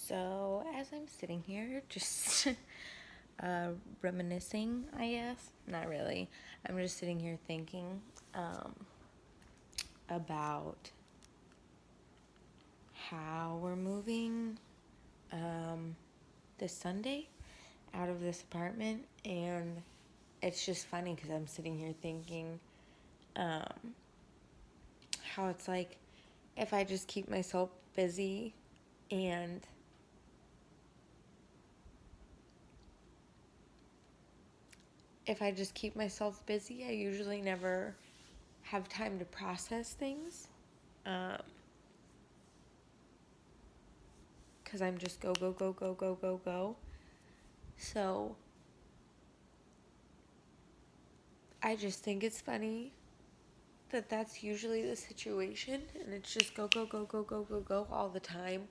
So, as I'm sitting here, just reminiscing, I guess. Not really. I'm just sitting here thinking about how we're moving this Sunday out of this apartment. And it's just funny because I'm sitting here thinking how it's like if I just keep myself busy and if I just keep myself busy, I usually never have time to process things. Because I'm just go, go, go, go, go, go, go. So I just think it's funny that that's usually the situation, and it's just go, go, go, go, go, go, go all the time.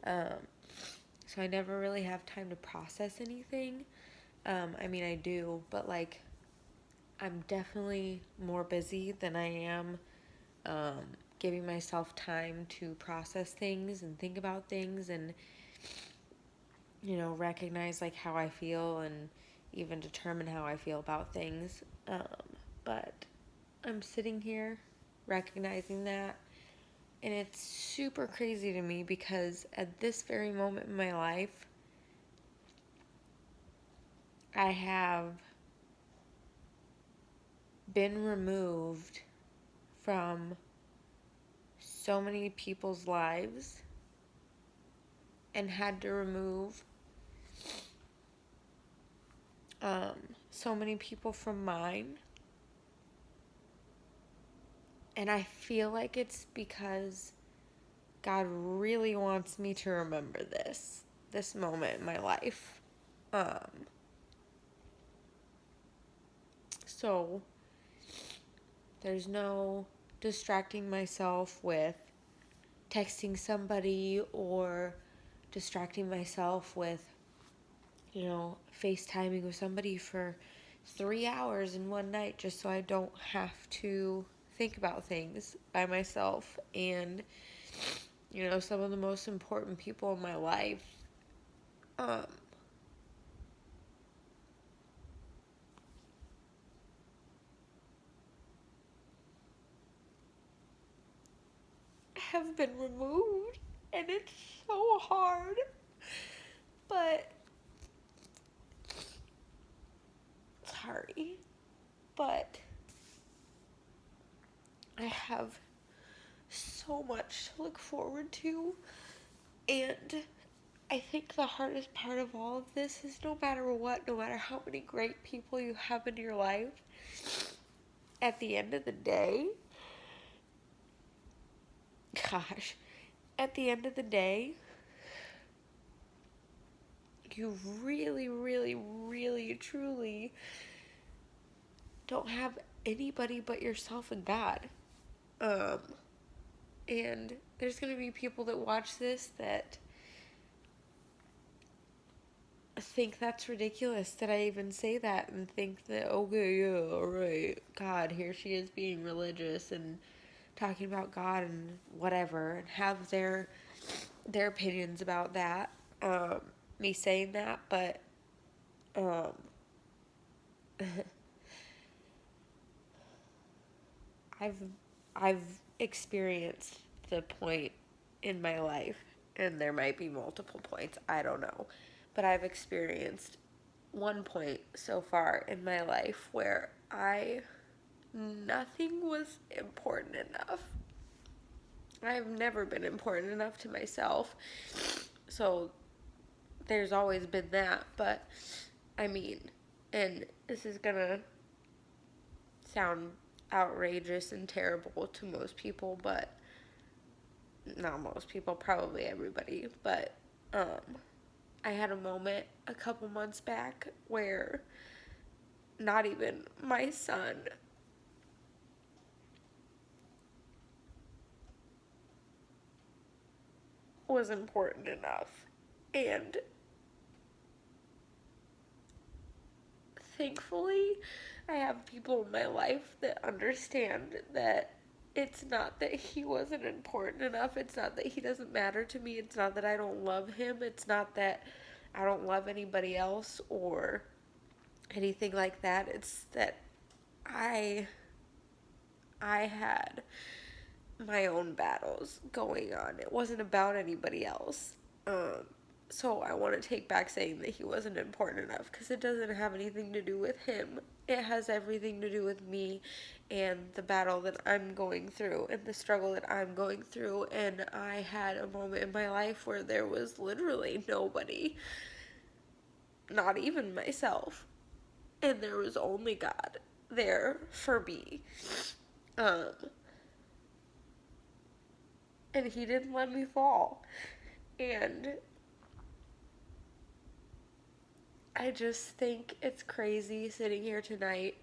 So I never really have time to process anything. I mean, I do, but like, I'm definitely more busy than I am giving myself time to process things and think about things and, recognize like how I feel and even determine how I feel about things. But I'm sitting here recognizing that, and it's super crazy to me because at this very moment in my life, I have been removed from so many people's lives and had to remove so many people from mine. And I feel like it's because God really wants me to remember this moment in my life. So there's no distracting myself with texting somebody or distracting myself with, FaceTiming with somebody for 3 hours in one night just so I don't have to think about things by myself. And, some of the most important people in my life, have been removed, and it's so hard. But sorry, but I have so much to look forward to, and I think the hardest part of all of this is no matter what, no matter how many great people you have in your life, at the end of the day, gosh, at the end of the day, you really, really, really, truly don't have anybody but yourself and God. And there's going to be people that watch this that think that's ridiculous that I even say that and think that, okay, yeah, alright, God, here she is being religious and talking about God and whatever, and have their opinions about that. Me saying that, but I've I've experienced the point in my life, and there might be multiple points, I don't know, but I've experienced one point so far in my life where nothing was important enough. I've never been important enough to myself. So there's always been that, but I mean, and this is gonna sound outrageous and terrible to most people, but not most people, probably everybody, but I had a moment a couple months back where not even my son was important enough. And thankfully, I have people in my life that understand that It's not that he wasn't important enough. It's not that he doesn't matter to me. It's not that I don't love him. It's not that I don't love anybody else or anything like that. It's that I I had my own battles going on. It wasn't about anybody else. Um, so I want to take back saying that he wasn't important enough because it doesn't have anything to do with him. It has everything to do with me and the battle that I'm going through and the struggle that I'm going through. And I had a moment in my life where there was literally nobody, not even myself, and there was only God there for me. Um, and he didn't let me fall. And I just think it's crazy sitting here tonight,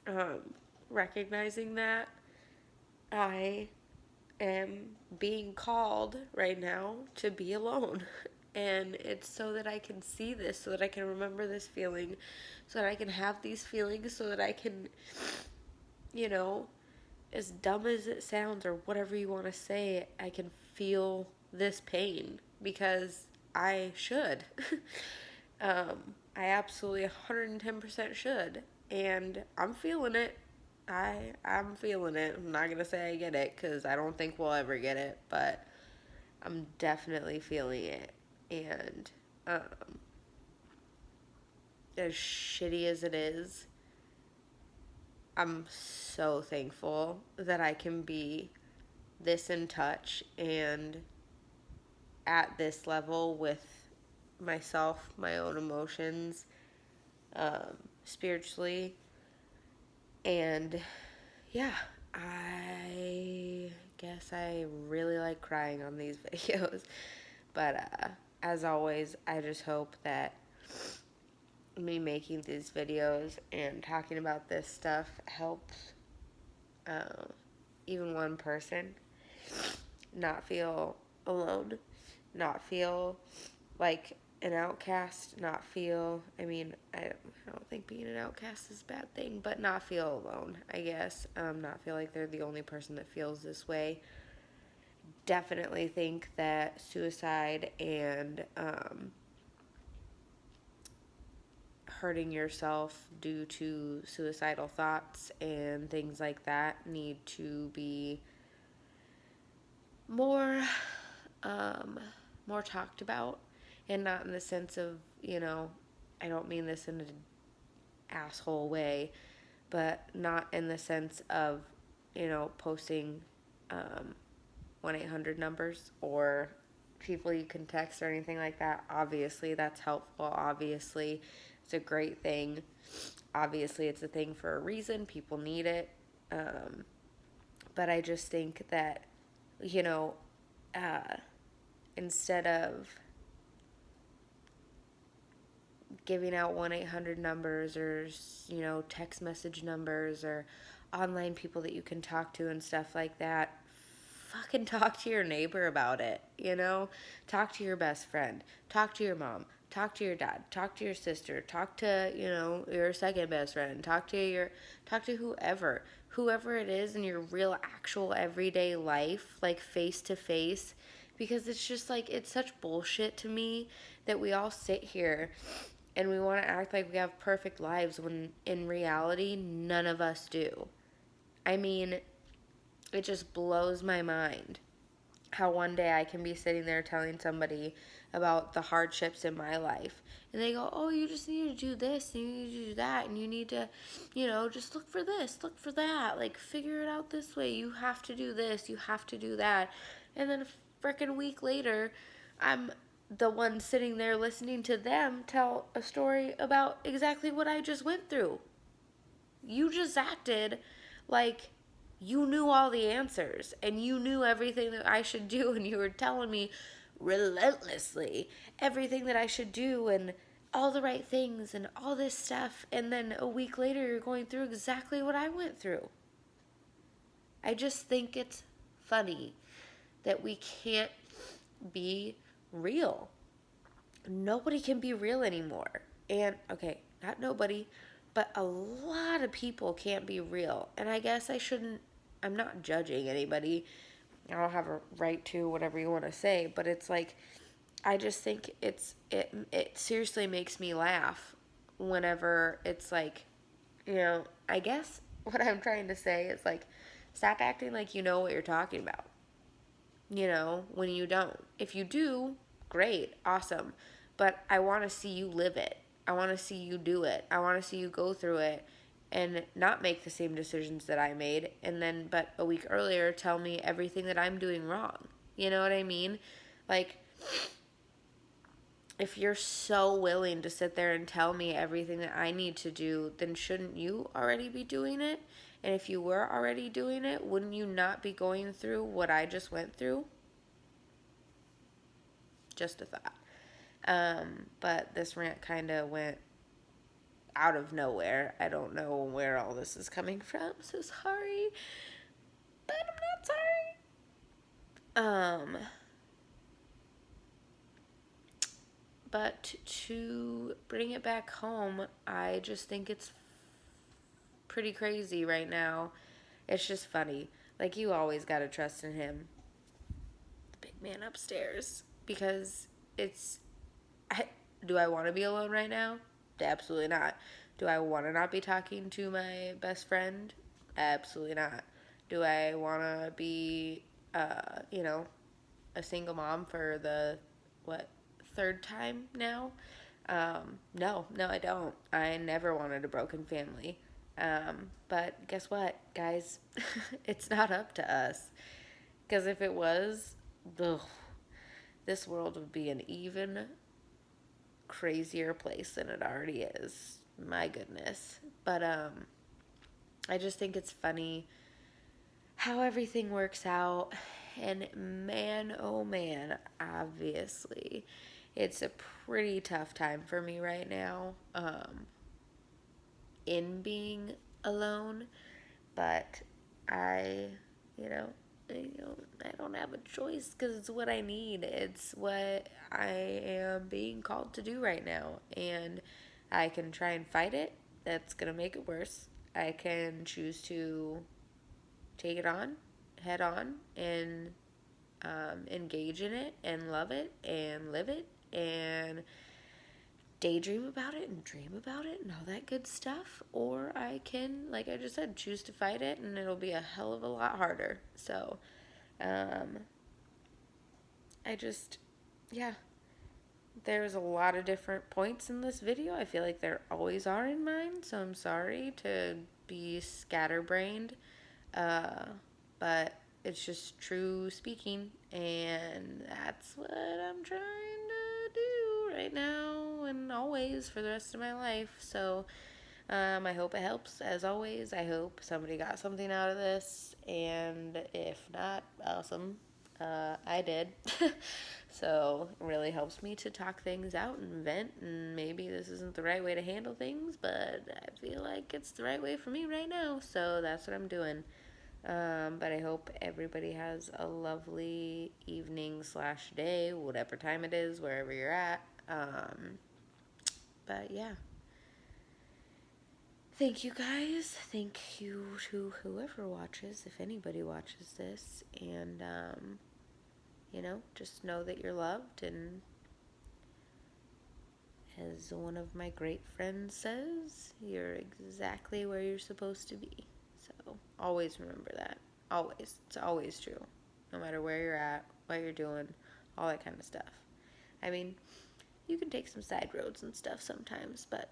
um, recognizing that I am being called right now to be alone. And it's so that I can see this, so that I can remember this feeling, so that I can have these feelings, so that I can, you know, as dumb as it sounds or whatever you want to say, I can feel this pain because I should. I absolutely 110% should. And I'm feeling it. I'm feeling it. I'm not going to say I get it because I don't think we'll ever get it, but I'm definitely feeling it. And as shitty as it is, I'm so thankful that I can be this in touch and at this level with myself, my own emotions, spiritually. And yeah, I guess I really like crying on these videos. But as always, I just hope that me making these videos and talking about this stuff helps even one person not feel alone, not feel like an outcast, not feel, I don't think being an outcast is a bad thing, but not feel alone, I guess. Not feel like they're the only person that feels this way. Definitely think that suicide and hurting yourself due to suicidal thoughts and things like that need to be more more talked about, and not in the sense of, I don't mean this in an asshole way, but not in the sense of, posting 1-800 numbers or people you can text or anything like that. Obviously, that's helpful. Obviously, it's a great thing. Obviously, it's a thing for a reason. People need it. But I just think that, you know, instead of giving out 1-800 numbers or, text message numbers or online people that you can talk to and stuff like that, fucking talk to your neighbor about it, Talk to your best friend. Talk to your mom. Talk to your dad. Talk to your sister. Talk to, your second best friend. Talk to whoever it is in your real actual everyday life, like face to face, because it's just like, it's such bullshit to me that we all sit here and we want to act like we have perfect lives when in reality none of us do. I mean, it just blows my mind how one day I can be sitting there telling somebody about the hardships in my life, and they go, oh, you just need to do this, and you need to do that, and you need to, just look for this, look for that, like, figure it out this way, you have to do this, you have to do that. And then a freaking week later, I'm the one sitting there listening to them tell a story about exactly what I just went through. You just acted like you knew all the answers and you knew everything that I should do, and you were telling me relentlessly everything that I should do and all the right things and all this stuff, and then a week later you're going through exactly what I went through. I just think it's funny that we can't be real. Nobody can be real anymore. And, okay, not nobody, but a lot of people can't be real. And I guess I shouldn't I'm not judging anybody. I don't have a right to whatever you want to say, but it's like I just think it seriously makes me laugh whenever it's like, I guess what I'm trying to say is like stop acting like you know what you're talking about. When you don't. If you do, great, awesome. But I want to see you live it. I want to see you do it. I want to see you go through it and not make the same decisions that I made and then but a week earlier tell me everything that I'm doing wrong. You know what I mean? Like if you're so willing to sit there and tell me everything that I need to do, then shouldn't you already be doing it? And if you were already doing it, wouldn't you not be going through what I just went through? Just a thought. But this rant kind of went out of nowhere. I don't know where all this is coming from, so sorry. But I'm not sorry. But to bring it back home, I just think it's pretty crazy right now. It's just funny. Like, you always gotta trust in him, the big man upstairs. Because it's. Do I want to be alone right now? Absolutely not. Do I want to not be talking to my best friend? Absolutely not. Do I want to be, a single mom for the, what, third time now? No, I don't. I never wanted a broken family. But guess what, guys? It's not up to us. Because if it was, ugh, this world would be an even crazier place than it already is. My goodness. But I just think it's funny how everything works out. And man, oh man, obviously, it's a pretty tough time for me right now in being alone. But I, you know, I don't have a choice because it's what I need. It's what I am being called to do right now. And I can try and fight it. That's going to make it worse. I can choose to take it on, head on, and engage in it and love it and live it and daydream about it and dream about it and all that good stuff. Or I can, like I just said, choose to fight it and it'll be a hell of a lot harder. So, I just, yeah, there's a lot of different points in this video. I feel like there always are in mine, so I'm sorry to be scatterbrained. But it's just true speaking, and that's what I'm trying to do right now and always for the rest of my life. So, I hope it helps. As always, I hope somebody got something out of this, and if not, awesome. I did. So it really helps me to talk things out and vent, and maybe this isn't the right way to handle things, but I feel like it's the right way for me right now, so that's what I'm doing. But I hope everybody has a lovely evening / day, whatever time it is, wherever you're at. But yeah. Thank you guys. Thank you to whoever watches, if anybody watches this. And, just know that you're loved. And as one of my great friends says, you're exactly where you're supposed to be. So always remember that. Always. It's always true. No matter where you're at, what you're doing, all that kind of stuff. I mean, you can take some side roads and stuff sometimes, but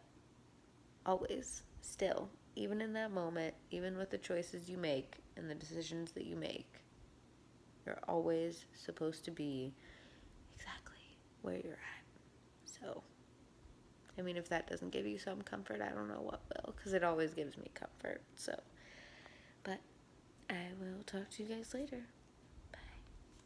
always, still, even in that moment, even with the choices you make and the decisions that you make, you're always supposed to be exactly where you're at. So, I mean, if that doesn't give you some comfort, I don't know what will, because it always gives me comfort. So, but I will talk to you guys later.